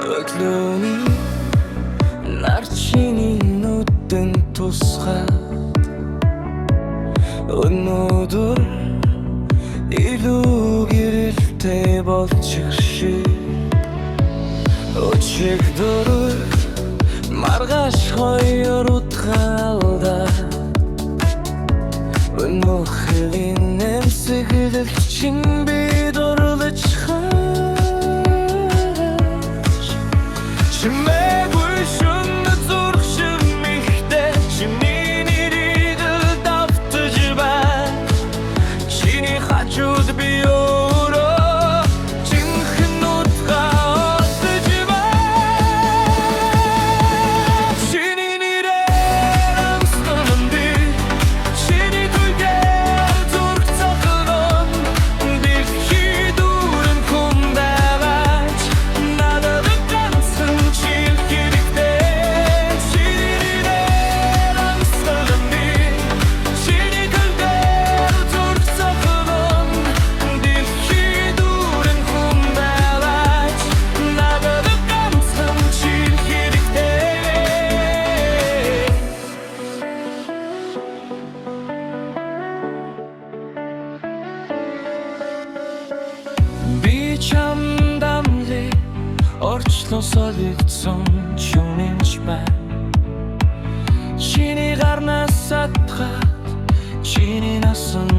Өглөөний нар чиний нүдэн тусгаад өнөөдөр илүү гэрэлтэй болчих шиг өчигдөр маргааш хоёр утгаалдаа өнөөхийн нэмсэглэлчин би дурлаж хаач чимээгүй шөнө зурхшим ихтэй чиний нэрийг давтаж байна чиний хажууд би би чамдамли орчлон солигдсон чүнэнч байна чиний гарнаас атгаад чиний насан